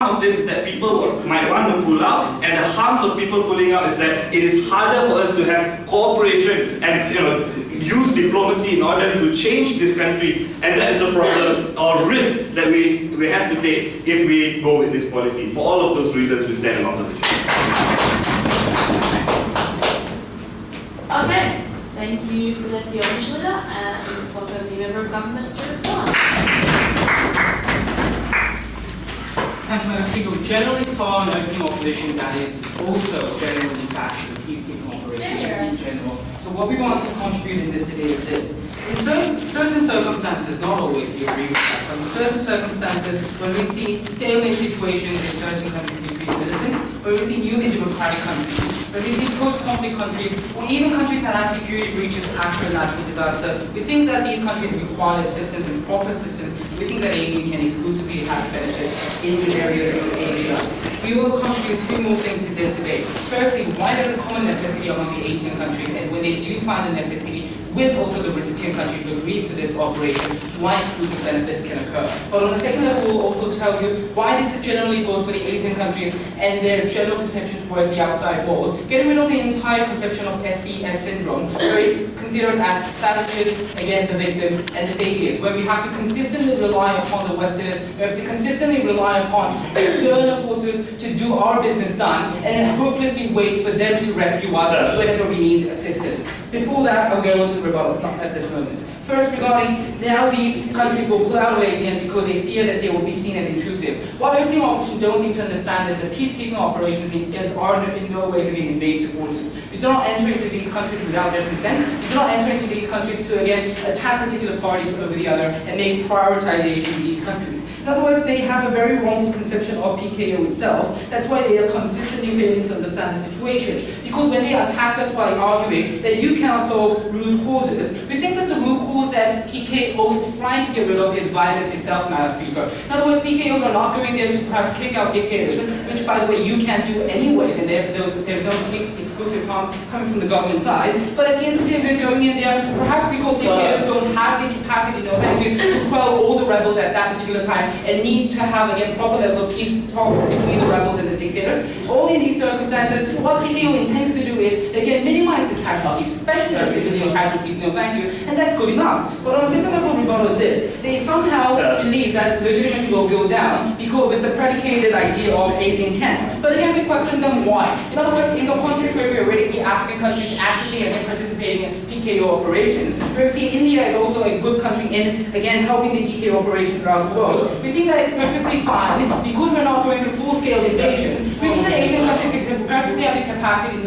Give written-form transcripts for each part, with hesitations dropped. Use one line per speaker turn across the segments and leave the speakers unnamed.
of this is that people might want to pull out, and the harms of people pulling out is that it is harder for us to have cooperation and use diplomacy in order to change these countries, and that is a problem or risk that we have to take if we go with this policy. For all of those reasons, we stand in opposition.
Okay, thank you for the opposition leader, and let's welcome the member of government to respond.
Thank you, Madam Speaker. We generally saw an opening opposition that is also generally back to the peacekeeping operations in general. So what we want to contribute in this debate is this. In certain circumstances, not always we agree with that, but in certain circumstances, when we see stalemate situations in certain countries between militants, when we see newly democratic countries, when we see post-conflict countries, or even countries that have security breaches after a natural disaster, we think that these countries require assistance and proper assistance. We think that ASEAN can exclusively have benefits in the areas of Asia. We will contribute two more things to this debate. Firstly, why there's a common necessity among the ASEAN countries, and when they do find a necessity, with also the recipient country who agrees to this operation, why exclusive benefits can occur. But on the second level, we'll also tell you why this generally goes for the ASEAN countries and their general perception towards the outside world, getting rid of the entire conception of SDS syndrome, where it's considered as savages, again the victims, and the saviors, where we have to consistently rely upon the Westerners, we have to consistently rely upon external forces to do our business done, and hopelessly wait for them to rescue us whenever we need assistance. Before that, I'll go on to the rebuttal at this moment. First, regarding now these countries will pull out of ASEAN because they fear that they will be seen as intrusive. What opening opposition don't seem to understand is that peacekeeping operations are in no way invasive forces. We do not enter into these countries without their consent. We do not enter into these countries to, again, attack particular parties over the other and make prioritization in these countries. In other words, they have a very wrongful conception of PKO itself. That's why they are consistently failing to understand the situation. Because when they attacked us by arguing that you cannot solve root causes, we think that the root cause that PKO is trying to get rid of is violence itself, Madam Speaker. In other words, PKOs are not going there to perhaps kick out dictators, which, by the way, you can't do anyways, and therefore there's no exclusive harm coming from the government side. But at the end of the day, we're going in there, perhaps because dictators don't have the capacity, to quell all the rebels at that particular time, and need to have, again, proper level of peace talk between the rebels and the dictators. Only in these circumstances, what PKO intends to do is, again, minimize the casualties, especially the civilian casualties, and that's good enough. But on the second level rebuttal is this: they somehow believe that legitimacy will go down because with the predicated idea of ASEAN can't. But again, we question them why. In other words, in the context where we already see African countries actively again participating in PKO operations, where we see India is also a good country in, again, helping the PKO operation throughout the world, we think that it's perfectly fine because we're not going through full-scale invasions. We think that ASEAN countries can perfectly have the capacity, to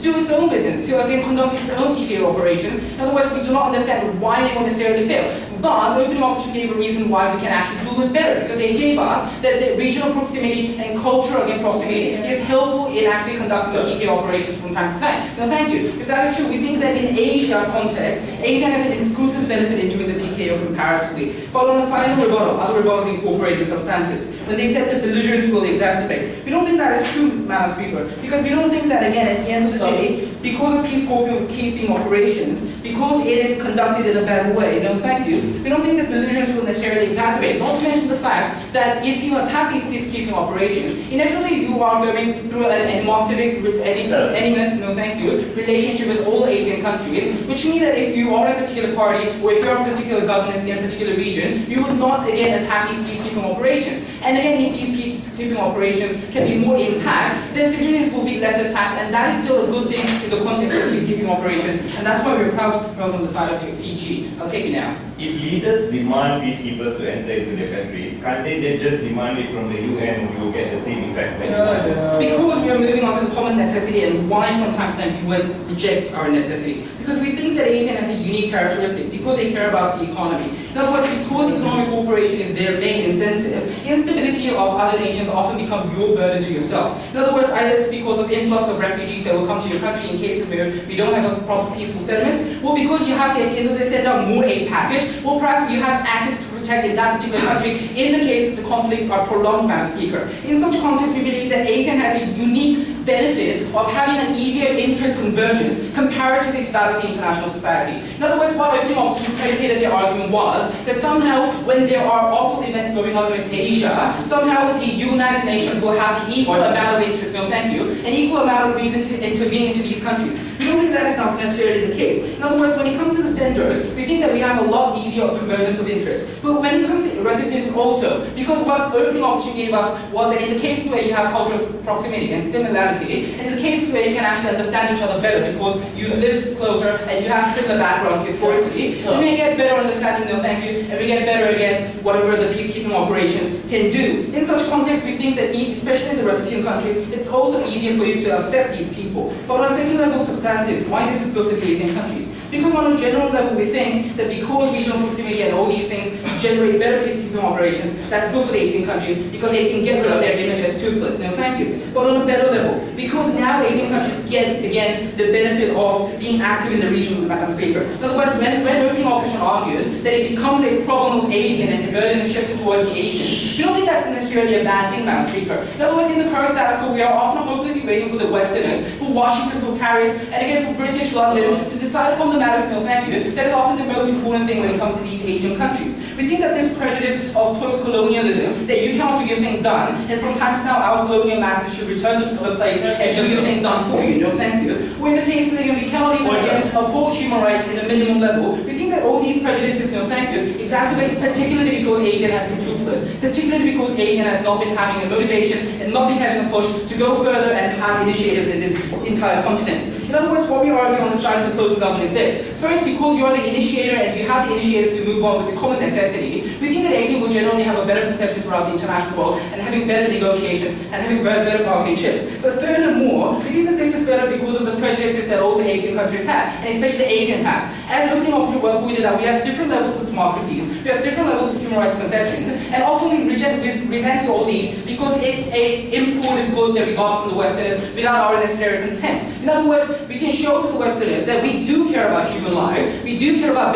do its own business, to again conduct its own PKO operations. In other words, we do not understand why they will necessarily fail. But opening opposition gave a reason why we can actually do it better, because they gave us that the regional proximity and cultural proximity is helpful in actually conducting the PKO operations from time to time. Now, thank you. If that is true, we think that in Asia context, ASEAN has an exclusive benefit in doing the PKO comparatively. But on the final rebuttal, other rebuttals incorporate the substantive. When they said that belligerence will exacerbate, we don't think that is true, Madam Speaker, because we don't think that, again, at the end of the day, because of peacekeeping operations, because it is conducted in a bad way, thank you, we don't think that belligerence will necessarily exacerbate. Not to mention the fact that if you attack these peacekeeping operations, inevitably you are going through an animosity, relationship with all Asian countries, which means that if you are a particular party, or if you are a particular governance in a particular region, you would not, again, attack these peacekeeping operations. And again, if these peacekeeping operations can be more intact, then civilians will be less attacked, and that is still a good thing in the context of peacekeeping operations, and that's why we're proud to propose on the side of the TG. I'll take it now.
If leaders demand peacekeepers to enter into their country, can't they just demand it from the UN and we will get the same effect?
Because we are moving on to the common necessity and why from time to time UN rejects our necessity. Because we think that ASEAN has a unique characteristic, because they care about the economy. In other words, because economic cooperation is their main incentive, instability of other nations often become your burden to yourself. In other words, either it's because of influx of refugees that will come to your country in cases where we don't have a proper peaceful settlement, or because you have to, at the end of the day, send out more aid package, or perhaps you have assets to protect in that particular country in the case the conflicts are prolonged, Madam Speaker. In such context, we believe that ASEAN has a unique benefit of having an easier interest convergence comparatively to that of the international society. In other words, what opening opposition predicated their argument was that somehow when there are awful events going on in Asia, somehow the United Nations will have the equal amount of interest, no thank you, an equal amount of reason to intervene into these countries. We don't think that is not necessarily the case. In other words, when it comes to the senders, we think that we have a lot easier convergence of interest. But when it comes to recipients also, because what opening opposition gave us was that in the cases where you have cultural proximity and similarity, and in the cases where you can actually understand each other better because you live closer and you have similar backgrounds historically, we may get better understanding, no thank you, and we get better again whatever the peacekeeping operations can do. In such context, we think that especially in the recipient countries, it's also easier for you to accept these people. But on a second level substantive, why this is good for the Asian countries? Because on a general level, we think that because regional proximity and all these things generate better peacekeeping operations, that's good for the Asian countries because they can get rid of their image as toothless. No, thank you. But on a better level, because now Asian countries get, again, the benefit of being active in the region, Madam Speaker. In other words, when opening opposition argued that it becomes a problem of Asian and the burden is shifted towards the Asians, we don't think that's necessarily a bad thing, Madam Speaker. In other words, in the current status quo, we are often hopelessly waiting for the Westerners, for Washington, for Paris, and again for British London to decide upon the matters, no thank you, that is often the most important thing when it comes to these Asian countries. We think that this prejudice of post-colonialism, that you cannot do your things done, and from time to time our colonial masters should return to the place and do your things done for you, no thank you. Or in the cases that we cannot even uphold human rights in a minimum level, we think that all these prejudices, no thank you, exacerbates particularly because ASEAN has been toothless, particularly because ASEAN has not been having a motivation and not been having a push to go further and have initiatives in this entire continent. In other words, what we argue on the side of the closing government is this. First, because you are the initiator and you have the initiative to move on with the common necessity, we think that ASEAN will generally have a better perception throughout the international world and having better negotiations and having better bargaining chips. But furthermore, we think that this is better because of the prejudices that also Asian countries have, and especially ASEAN has. As opening opposition work pointed out, we have different levels of democracies, we have different levels of human rights conceptions, and often we resent all these because it's an imported good that we got from the Westerners without our necessary content. In other words, we can show to the Westerners that we do care about human lives, we do care about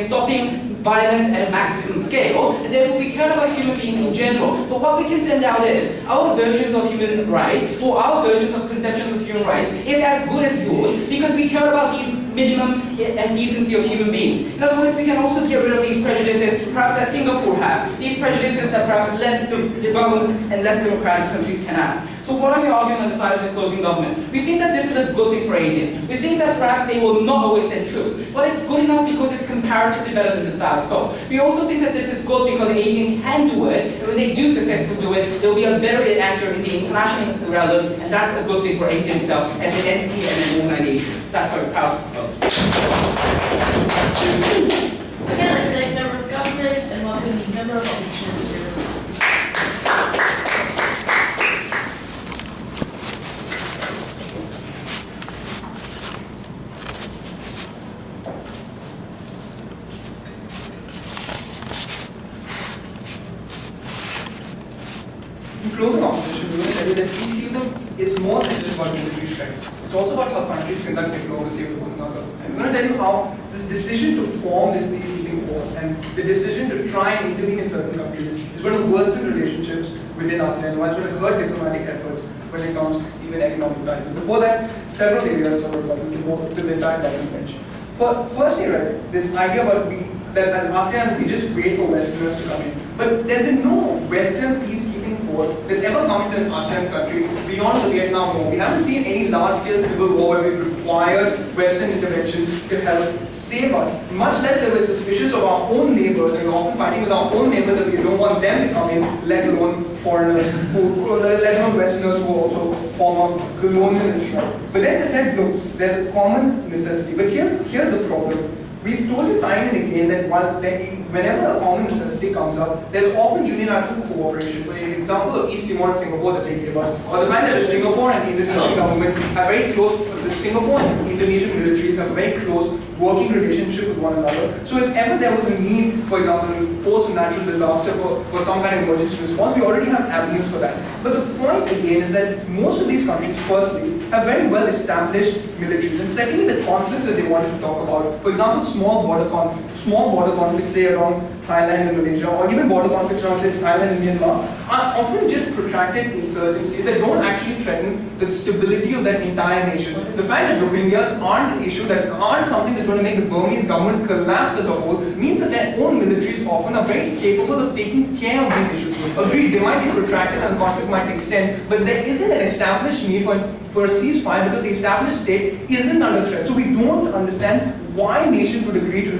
stopping violence at a maximum scale, and therefore we care about human beings in general. But what we can send out is our versions of human rights, or our versions of conceptions of human rights, is as good as yours because we care about these minimum and decency of human beings. In other words, we can also get rid of these prejudices, perhaps that Singapore has, these prejudices that perhaps less developed and less democratic countries can have. So what are we arguing on the side of the closing government? We think that this is a good thing for ASEAN. We think that perhaps they will not always send troops, but it's good enough because it's comparatively better than the status quo. We also think that this is good because ASEAN can do it, and when they do successfully do it, they'll be a better actor in the international realm, and that's a good thing for ASEAN itself as an entity and an organization. That's what we're proud to propose.
Again, let's select member of government and welcome the member of opposition leader.
Closing opposition, we will tell you that peacekeeping is more than just about military strength. It's also about how countries conduct diplomacy with one another. And we're going to tell you how this decision to form this peacekeeping force and the decision to try and intervene in certain countries is going to worsen relationships within ASEAN, while it's going to hurt diplomatic efforts when it comes even economic value. Before that, several areas are important to the entire government bench. Firstly, right, this idea about that as ASEAN, we just wait for Westerners to come in. But there's been no Western peacekeeping force that's ever come into an ASEAN country beyond the Vietnam War. We haven't seen any large-scale civil war where we required Western intervention to help save us. Much less that we're suspicious of our own neighbors, and we're often fighting with our own neighbors that we don't want them to come in, let alone foreigners, let alone Westerners who are also former colonialists. But then they said, look, there's a common necessity. But here's the problem. We've told you time and again that whenever a common necessity comes up, there's often unilateral cooperation. For example, of East Timor and Singapore that they gave us, or the fact that the Singapore and Indonesian government are very close, the Singapore and Indonesian militaries have a very close working relationship with one another. So if ever there was a need, for example, in post-natural disaster for some kind of emergency response, we already have avenues for that. But the point again is that most of these countries, firstly, have very well established militaries, and secondly, the conflicts that they wanted to talk about, for example, small border conflicts, say around Thailand and Malaysia, or even border conflicts around, say, Thailand and Myanmar, are often just protracted insurgencies that don't actually threaten the stability of that entire nation. The fact that Rohingyas aren't an issue, that aren't something that's going to make the Burmese government collapse as a whole, means that their own militaries often are very capable of taking care of these issues. Agreed, they might be protracted and the conflict might extend, but there isn't an established need for a ceasefire because the established state isn't under threat. So we don't understand why nations would agree to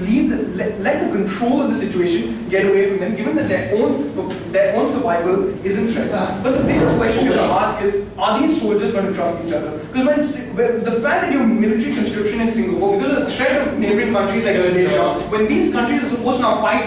let the control of the situation get away from them, given that their own survival is in threat. But the biggest question you have to ask is, are these soldiers going to trust each other? Because when the fact that you have military conscription in Singapore, because of the threat of neighboring countries like Malaysia, when these countries are supposed to now fight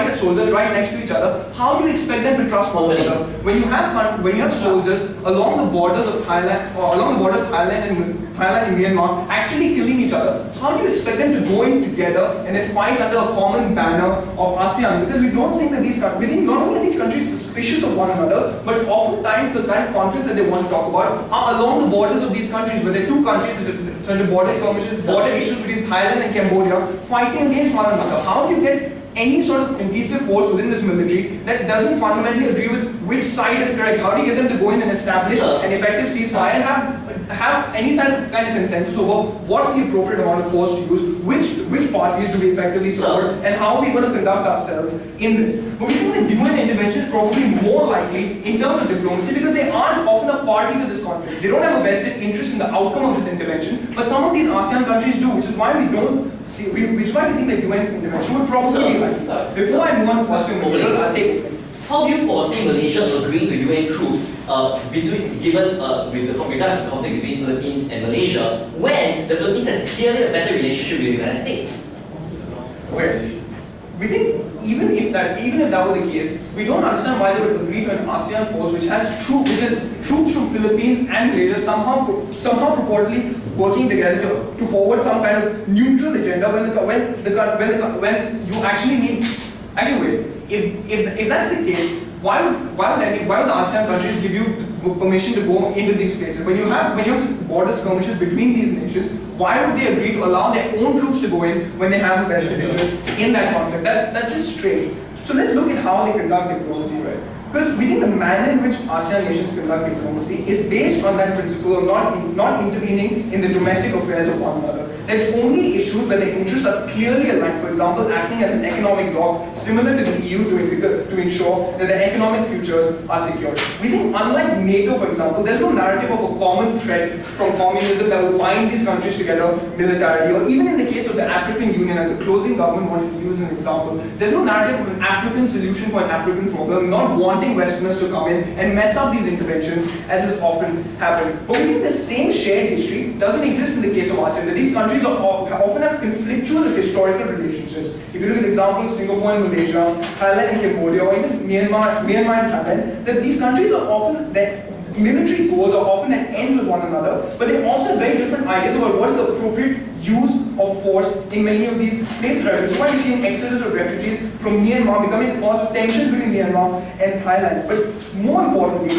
as soldiers right next to each other, how do you expect them to trust one another? When you have soldiers along the borders of Thailand, or along the border of Thailand and Myanmar, actually killing each other, how do you expect them to go in together and then fight under a common banner of ASEAN? Because we don't think that we think not only are these countries suspicious of one another, but oftentimes the kind of conflicts that they want to talk about are along the borders of these countries, where there are two countries, such a border issues between Thailand and Cambodia, fighting against one another. How do you get any sort of cohesive force within this military that doesn't fundamentally agree with which side is correct? How do you get them to go in and establish an effective ceasefire and have any kind of consensus over what's the appropriate amount of force to use, which parties do we effectively support, and how are we going to conduct ourselves in this? But we think that UN intervention is probably more likely in terms of diplomacy because they aren't often a party to this conflict. They don't have a vested interest in the outcome of this intervention, but some of these ASEAN countries do, which is why we think that UN intervention would probably be likely. Before I move on to question, I'll take it.
How do you foresee Malaysia agreeing to UN troops with regards to the conflict between Philippines and Malaysia when the Philippines has clearly a better relationship with the United States?
Well, we think even if that were the case, we don't understand why they would agree to an ASEAN force which has troops from Philippines and Malaysia somehow purportedly working together to forward some kind of neutral agenda when you actually need. Anyway, if that's the case, why would the ASEAN countries give you permission to go into these places? When you have border skirmishes between these nations, why would they agree to allow their own troops to go in when they have a vested interest in that conflict? That's just strange. So let's look at how they conduct diplomacy, right? Because we think the manner in which ASEAN nations conduct diplomacy is based on that principle of not intervening in the domestic affairs of one another. There's only issues where their interests are clearly aligned. For example, acting as an economic bloc similar to the EU to ensure that their economic futures are secured. We think unlike NATO, for example, there's no narrative of a common threat from communism that will bind these countries together militarily, or even in the case of the African Union, as the closing government wanted to use an example, there's no narrative of an African solution for an African problem, not wanting Westerners to come in and mess up these interventions, as has often happened. But we think the same shared history doesn't exist in the case of ASEAN, that these countries often have conflictual historical relationships. If you look at the example of Singapore and Malaysia, Thailand and Cambodia, or even Myanmar and Thailand, that these countries are often, their military goals are often at ends with one another, but they also have very different ideas about what is the appropriate use of force in many of these places. That's why you see an exodus of refugees from Myanmar becoming the cause of tension between Myanmar and Thailand. But more importantly,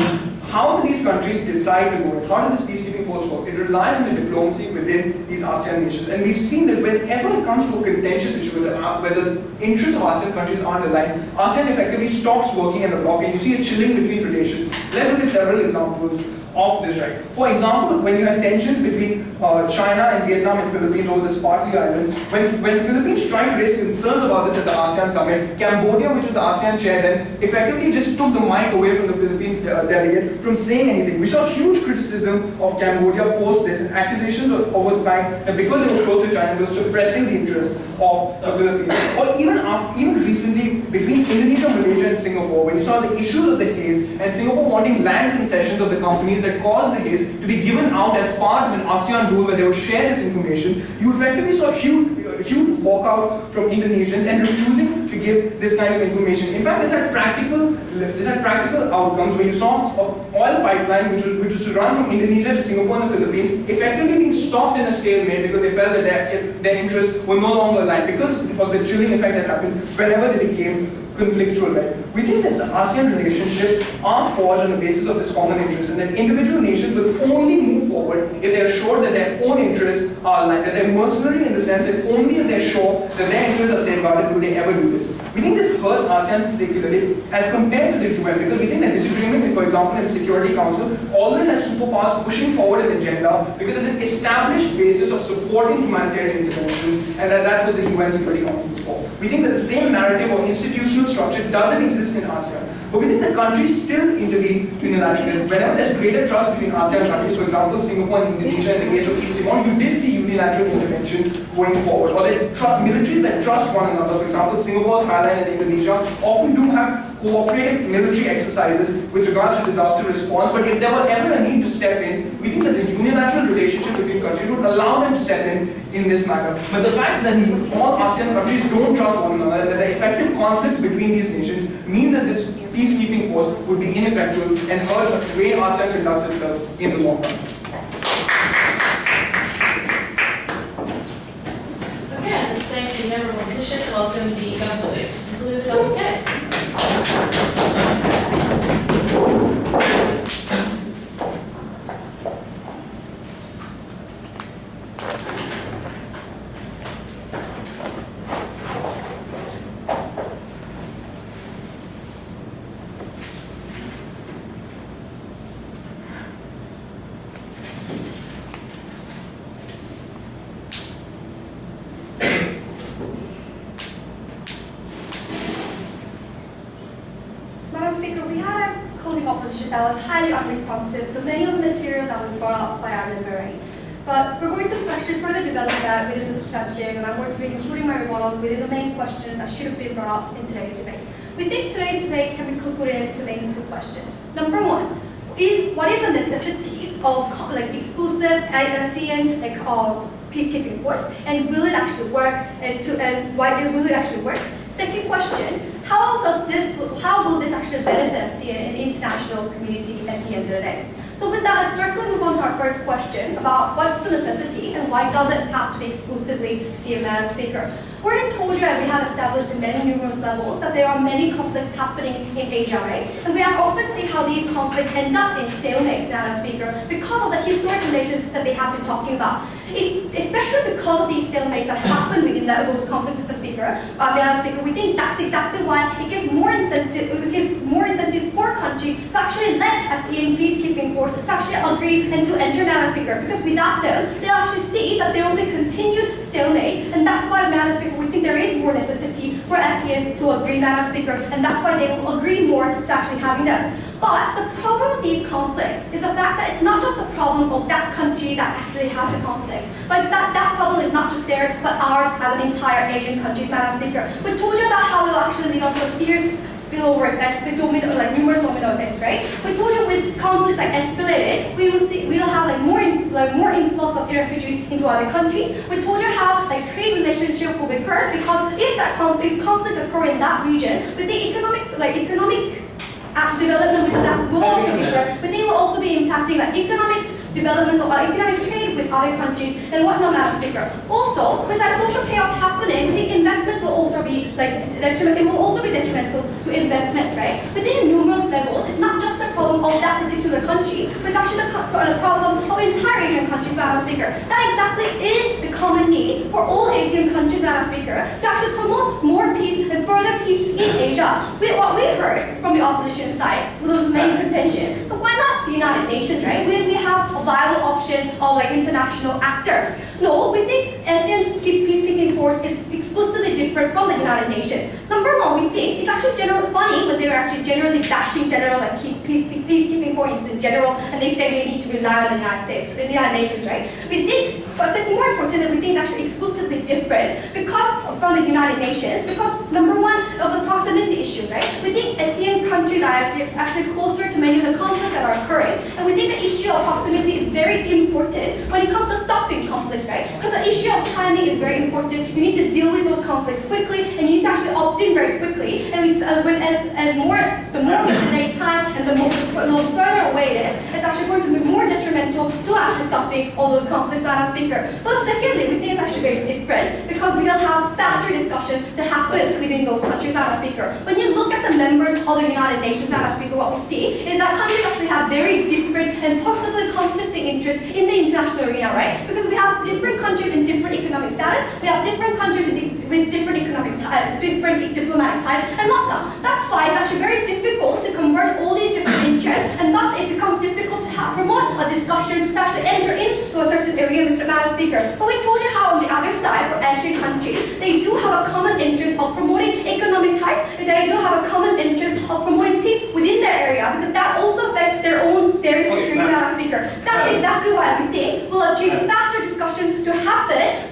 how do these countries decide to go in? How does this peacekeeping force work? It relies on the diplomacy within these ASEAN nations. And we've seen that whenever it comes to a contentious issue where the interests of ASEAN countries aren't aligned, ASEAN effectively stops working in the bloc and you see a chilling between relations. Let's look at several examples of this, right? For example, when you had tensions between China and Vietnam and Philippines over the Spratly Islands, when the Philippines tried to raise concerns about this at the ASEAN summit, Cambodia, which was the ASEAN chair then, effectively just took the mic away from the Philippines delegate from saying anything. We saw huge criticism of Cambodia post this and accusations over the fact that because they were close to China, they were suppressing the interest of the Philippines. Or even recently, between Indonesia, Malaysia and Singapore, when you saw the issues of the haze and Singapore wanting land concessions of the companies that caused the haze to be given out as part of an ASEAN rule where they would share this information, you effectively saw a huge walkout from Indonesians and refusing to give this kind of information. In fact, this had practical outcomes where you saw an oil pipeline which was to run from Indonesia to Singapore and the Philippines effectively being stopped in a stalemate because they felt that their interests were no longer aligned because of the chilling effect that happened whenever they became conflictual, right? We think that the ASEAN relationships are forged on the basis of this common interest, and that individual nations will only move forward if they are sure that their own interests are aligned, that they're mercenary in the sense that only if they're sure that their interests are safeguarded will they ever do this. We think this hurts ASEAN particularly as compared to the UN, because we think that disagreement, for example, in the Security Council, always has superpowers pushing forward an agenda because there's an established basis of supporting humanitarian interventions, and that's what the UN Security Council is for. We think that the same narrative or institutional structure doesn't exist in ASEAN, but we think the countries still intervene unilaterally. Whenever there's greater trust between ASEAN countries, for example, Singapore and Indonesia in the case of East Timor, you did see unilateral intervention going forward, or militaries that trust one another. For example, Singapore, Thailand, and Indonesia often do have cooperative military exercises with regards to disaster response, but if there were ever a need to step in, we think that the unilateral relationship between countries would allow them to step in this matter. But the fact that all ASEAN countries don't trust one another, that the effective conflicts between these nations mean that this peacekeeping force would be ineffectual and hurt the way ASEAN conducts itself in the long run.
Again, thank the member of opposition. Welcome the government. Including the government. Yes.
That was highly unresponsive to many of the materials that was brought up by our member. But we're going to question further develop that within this perspective, and I'm going to be including my rebuttals within the main questions that should have been brought up in today's debate. We think today's debate can be concluded into mainly two questions. Number one, what is the necessity of exclusive ASEAN peacekeeping force, and will it actually work? And why will it actually work? Second question, how will this actually benefit ASEAN and the international community at the end of the day? So with that, let's directly move on to our first question about what's the necessity and why does it have to be exclusively ASEAN, Madam Speaker. We're in Tojo, and we have established in many numerous levels that there are many conflicts happening in Asia, right? And we have often seen how these conflicts end up in stalemates, Madam Speaker, because of the historic relations that they have been talking about. Especially because of these stalemates that happen within those conflicts, Mr. Speaker, Madam Speaker, we think that's exactly why it gives more incentive for countries to actually let ASEAN peacekeeping force to actually agree and to enter, Madam Speaker, because without them, they'll actually see that there will be continued stalemate, and that's why, Madam Speaker, we think there is more necessity for ASEAN to agree, Madam Speaker, and that's why they will agree more to actually having them. But the problem with these conflicts is the fact that it's not just the problem of that country that actually has the conflict, but it's that problem is not just theirs, but ours as an entire Asian country, Madam Speaker. We told you about how it will actually lead on to a serious spillover effect with numerous domino effects, right? We told you with conflicts escalated, we will have more influx of refugees into other countries. We told you how trade relationship will be hurt because if conflicts occur in that region, with the economic development with that will also be hurt, but they will also be impacting economic development or economic trade with other countries and whatnot, Madam Speaker. Also, with that social chaos happening, the investments will also be detrimental. It will also be detrimental to investments, right? Within numerous levels, it's not just the problem of that particular country, but it's actually the problem of entire Asian countries, Madam Speaker. That exactly is the common need for all Asian countries, Madam Speaker, to actually promote more peace and further peace in Asia. What we heard from the opposition side was main contention, but why not the United Nations, right? We have a viable option of international actor. No, we think ASEAN peacekeeping force is exclusively different from the United Nations. Number one, we think it's actually funny when they were actually generally bashing peacekeeping forces in general, and they say we need to rely on the United States, the United Nations, right? We think, but more importantly, we think it's actually exclusively different from the United Nations, because number one, of the proximity issue, right? We think ASEAN countries are actually closer to many of the conflicts that are occurring, and we think the issue of proximity is very important when it comes to stopping conflicts, right? Because the issue of timing is very important. You need to deal with those conflicts quickly, and you need to actually opt in very quickly. And the more we delay time, and the further away way it is, it's actually going to be more detrimental to actually stopping all those conflicts, Madam Speaker. But secondly, we think it's actually very different because we don't have faster discussions to happen within those countries, Madam Speaker. When you look at the members of the United Nations, Madam Speaker, what we see is that countries actually have very different and possibly conflicting interests in the international arena, right? Because we have different countries in different economic status, we have different countries with different economic ties, different diplomatic ties, and whatnot. That's why it's actually very difficult to converge all these different interests, and thus it becomes difficult to promote a discussion to actually enter into a certain area, Mr. Madam Speaker. But we told you how on the other side, for ASEAN countries, they do have a common interest of promoting economic ties, and they do have a common interest of promoting peace within their area, because that also affects their security, Madam Speaker. That's exactly why we think we'll achieve faster discussions to happen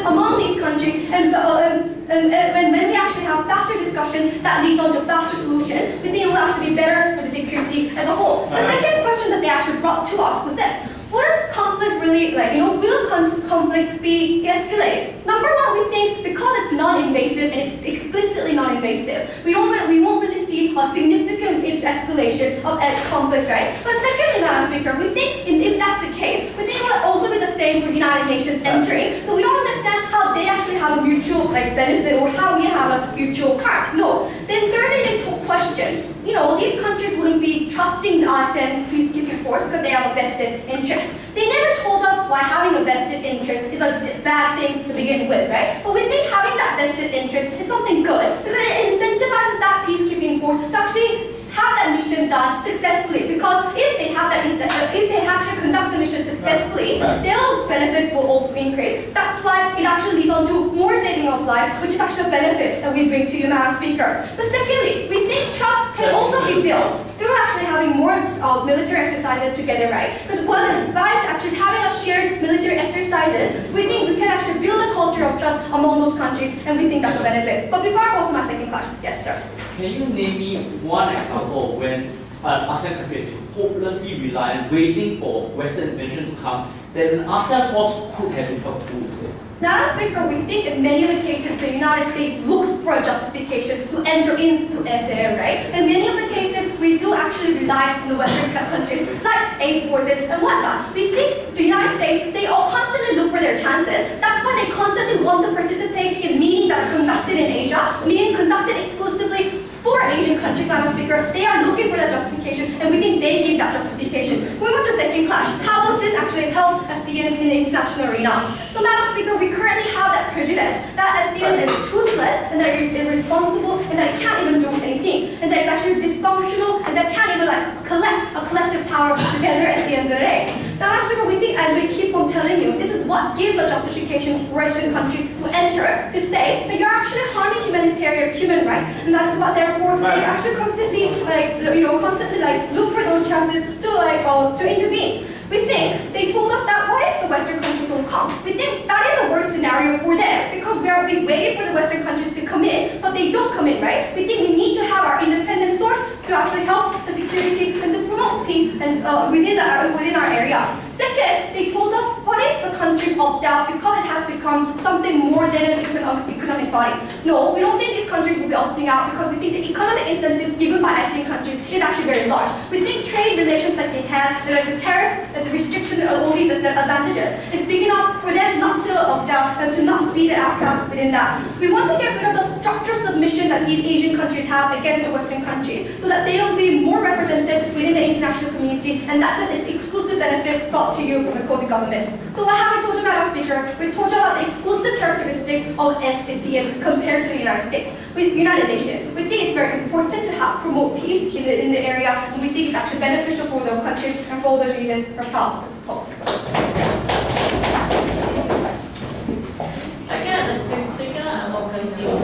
among these countries, and when we actually have faster discussions that lead on to faster solutions, we think it will actually be better for the security as a whole. The second question that they actually brought to us was this: what are conflicts really like? Will conflicts be escalated? Number one, we think because it's non-invasive and it's explicitly non-invasive, we won't really see a significant escalation of conflicts, right? But secondly, Madam Speaker, we think if that's the case, we think it will also be the same for United Nations entering. So we don't understand how they actually have a mutual benefit or how we have a mutual card. No. Then thirdly, they question, these countries wouldn't be trusting the ASEAN peacekeeping force because they have a vested interest. They never told us why having a vested interest is a bad thing to begin with, right? But we think having that vested interest is something good because it incentivizes that peacekeeping force to actually have that mission done successfully. Because if they actually conduct the mission successfully, their benefits will also increase. That's why it actually leads on to more saving of lives, which is actually a benefit that we bring to you, Madam Speaker. But secondly, we think trust can also be built through actually having more military exercises together, right? Because by actually having a shared military exercises, we think we can actually build a culture of trust among those countries, and we think that's a benefit. But before I go to my second question, yes, sir.
Can you name me one example when an ASEAN country has been hopelessly reliant, waiting for Western intervention to come, that an ASEAN force could have been helpful instead?
Madam Speaker, we think in many of the cases the United States looks for a justification to enter into ASEAN, right? In many of the cases, we do actually rely on the Western countries, like aid forces and whatnot. We think the United States, they all constantly look for their chances. That's why they constantly want to participate in meetings that are conducted in Asia, meetings conducted exclusively for Asian countries, Madam Speaker. They are looking for that justification, and we think they give that justification. Moving on to second clash, how does this actually help ASEAN in the international arena? So, Madam Speaker, we currently have that prejudice that ASEAN is toothless, and that it is irresponsible, and that it can't even do anything, and that it's actually dysfunctional, and that can't even collect a collective power together at the end of the day. Madam Speaker, we think, as we keep on telling you, this is what gives the justification for Western countries to enter, to say that you're actually harming human rights, and that's what therefore they actually constantly look for those chances to intervene. We think they told us that what if the Western countries don't come? We think that is a worse scenario for them because we waited for the Western countries to come in, but they don't come in, right? We think we need to have our independent source to actually help the security and to promote peace and within our area. Second, they told us, what if the countries opt out because it has become something more than an economic body? No, we don't think these countries will be opting out because we think the economic incentives given by ASEAN countries is actually very large. We think trade relations that they have, like the tariff, and the restriction, and all these advantages, is big enough for them not to opt out and to not be the outcast within that. We want to get rid of the structural submission that these Asian countries have against the Western countries so that they will be more represented within the international community, and that's an exclusive benefit brought to you from the cozy government. So what have we told you, Madam Speaker? We told you about the exclusive characteristics of ASEAN compared to the United States. With United Nations, we think it's very important to promote peace in the area, and we think it's actually beneficial for those countries, and for all those reasons, we're proud of the proposal.
Again, let's bring the speaker and welcome the debate.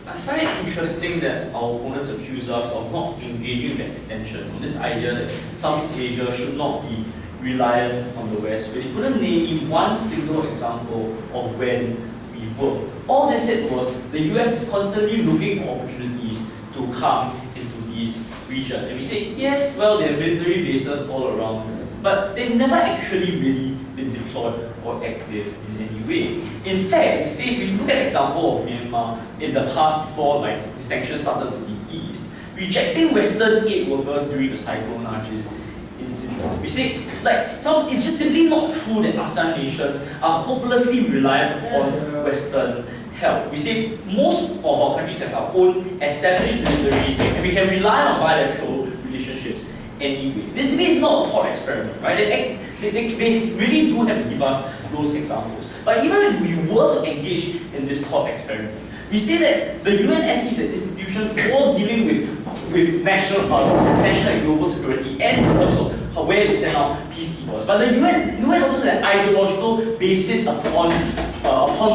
I find it interesting that our opponents accuse us of not engaging in the extension on this idea that Southeast Asia should not be reliant on the West, but they couldn't name me one single example of when we were. All they said was the US is constantly looking for opportunities to come into these region. And we say, yes, well, there are military bases all around, but they've never actually really been deployed or active in any way. In fact, we say, we look at an example of Myanmar in the past before like the sanctions started to be eased, rejecting Western aid workers during the cyclone Nargis incident. We say, like, it's just simply not true that ASEAN nations are hopelessly reliant upon Western help. We say most of our countries have our own established militaries and we can rely on bilateral relationships anyway. This debate is not a thought experiment, right? They really do have to give us those examples. But even if we were to engage in this thought experiment, we say that the UNSC is an institution for dealing with national and global security and also where to send out peacekeepers. But the UN also has an ideological basis upon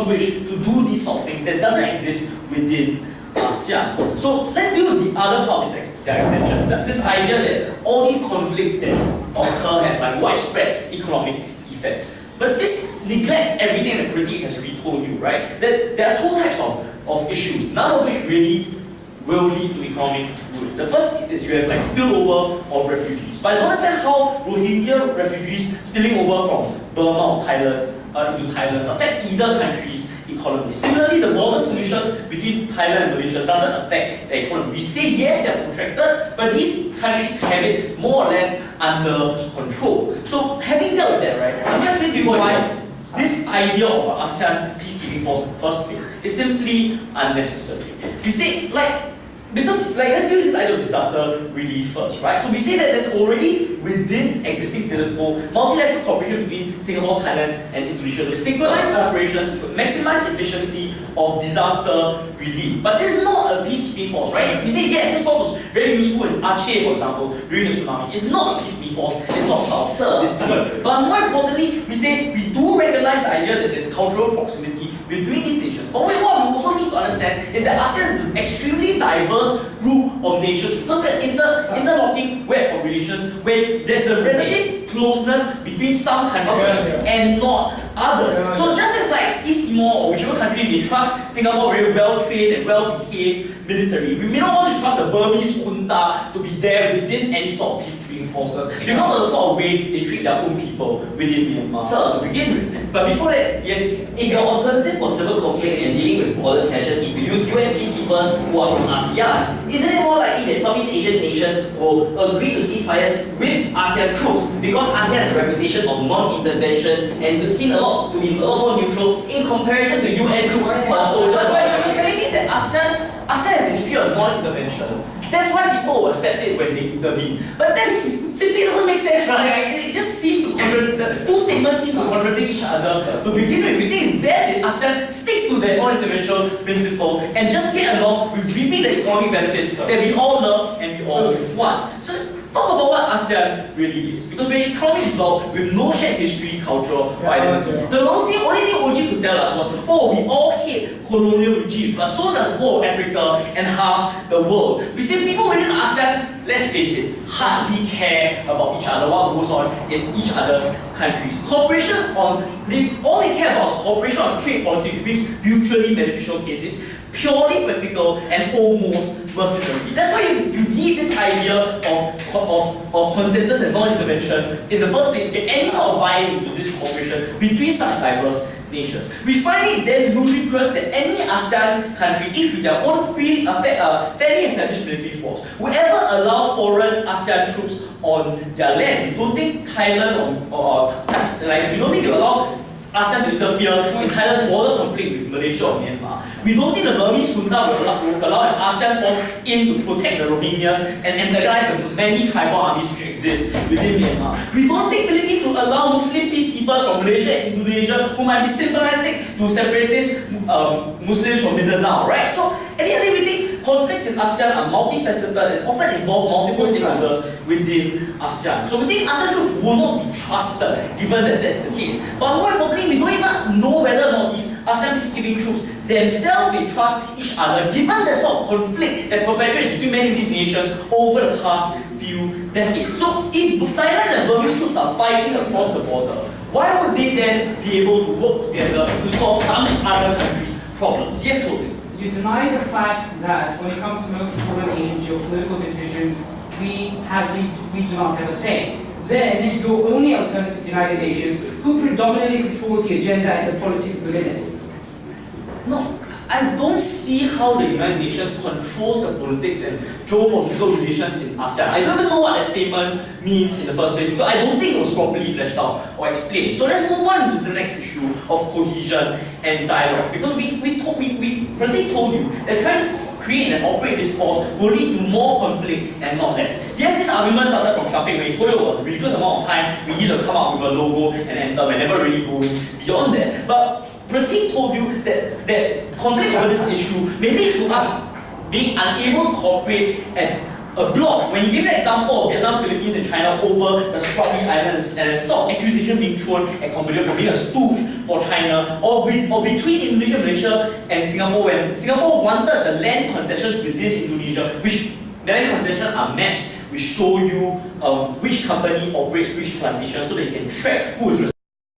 which to do these sort of things that doesn't exist within ASEAN. So let's deal with the other part of their extension. This idea that all these conflicts that occur have like widespread economic effects. But this neglects everything that critique has already told you, right? That there are two types of issues, none of which really will lead to economic good. The first is you have like spillover of refugees. But I don't understand how Rohingya refugees spilling over from Burma or Thailand into Thailand affect either country's economy. Similarly, the border skirmishes between Thailand and Malaysia doesn't affect the economy. We say yes, they're contracted, but these countries have it more or less under control. So having dealt with that, right, I'm just going to why this idea of an ASEAN peacekeeping force in the first place is simply unnecessary. We say, because let's deal with this idea of disaster relief first, right? So we say that there's already within existing status quo multilateral cooperation between Singapore, Thailand, and Indonesia to synchronize operations to maximize efficiency of disaster relief. But this is not a peacekeeping force, right? We say yes, this force was very useful in Aceh, for example, during the tsunami. It's not a peacekeeping force. It's not part of this team. But more importantly, we say we do recognize the idea that there's cultural proximity between these nations. But what we also need to understand is that ASEAN is an extremely diverse group of nations because an interlocking web of relations where there's a relative closeness between some countries and not others. So just as like East Timor or whichever country may trust Singapore very well-trained and well-behaved military, we may not want to trust the Burmese junta to be there within any sort of peacekeeping forces because of the sort of way they treat their own people within Myanmar to begin with. But before that, yes,
if your alternative for civil conflict and dealing with border clashes is to use UN peacekeepers who are from ASEAN, isn't it more likely that Southeast Asian nations will agree to ceasefires with ASEAN troops because ASEAN has a reputation of non-intervention and to be a lot more neutral in comparison to UN troops or soldiers?
You're telling me that ASEAN has a history of non-intervention. That's why people will accept it when they intervene. But that simply doesn't make sense, right? It just seems to contradict, the two statements seem to contradict each other. To begin with, we think it's bad that ASEAN sticks to that non-intervention principle and just get along with reaping the economic benefits that we all love and we all want. So let's talk about what ASEAN really is. Because we're an economic bloc with no shared history, culture, or identity. The only thing OG could tell us was, we all hate colonial regimes, but so does whole Africa and half the world. We see people within ASEAN, let's face it, hardly care about each other, what goes on in each other's countries. Cooperation all they care about is cooperation on trade policy, which brings mutually beneficial cases, purely practical and almost mercenary. That's why you need this idea of consensus and non-intervention in the first place to get any sort of buy-in into this cooperation between such diverse nations. We find it then ludicrous that any ASEAN country, each with their own fairly established military force, would ever allow foreign ASEAN troops on their land. We don't think Thailand we don't think they allow ASEAN to interfere in Thailand's border conflict with Malaysia or Myanmar. We don't think the Burmese junta will allow an ASEAN force in to protect the Rohingyas and antagonize the many tribal armies which exist within Myanmar. We don't think Philippines will allow Muslim peacekeepers from Malaysia and Indonesia who might be sympathetic to separatist Muslims from Mindanao, right? So at the end of the day, we think conflicts in ASEAN are multifaceted and often involve multiple stakeholders within ASEAN. So we think ASEAN troops will not be trusted given that that's the case. But more importantly, we don't even know whether or not these ASEAN peacekeeping troops themselves may trust each other given the sort of conflict that perpetuates between many of these nations over the past few decades. So if Thailand and Burmese troops are fighting across the border, why would they then be able to work together to solve some other countries' problems? Yes, Claude.
You deny the fact that when it comes to most important Asian geopolitical decisions, we do not have a say. Then your only alternative, United Nations, who predominantly controls the agenda and the politics within it.
No, I don't see how the United Nations controls the politics and geopolitical relations in ASEAN. I don't even know what that statement means in the first place, because I don't think it was properly fleshed out or explained. So let's move on to the next issue of cohesion and dialogue. Because Pratik told you that trying to create and operate this force will lead to more conflict and not less. Yes, this argument started from Shafiq when he told you about a ridiculous amount of time we need to come up with a logo and anthem and never really going beyond that. But Pratik told you that conflict over this issue may lead to us being unable to cooperate as a bloc. When he gave the example of Vietnam, Philippines, and China over the Spratly Islands, and stop accusation being thrown at Cambodia for being a stooge for China, or between Indonesia, Malaysia, and Singapore, when Singapore wanted the land concessions within Indonesia, which the land concessions are maps which show you which company operates which plantation, so that you can track who is responsible.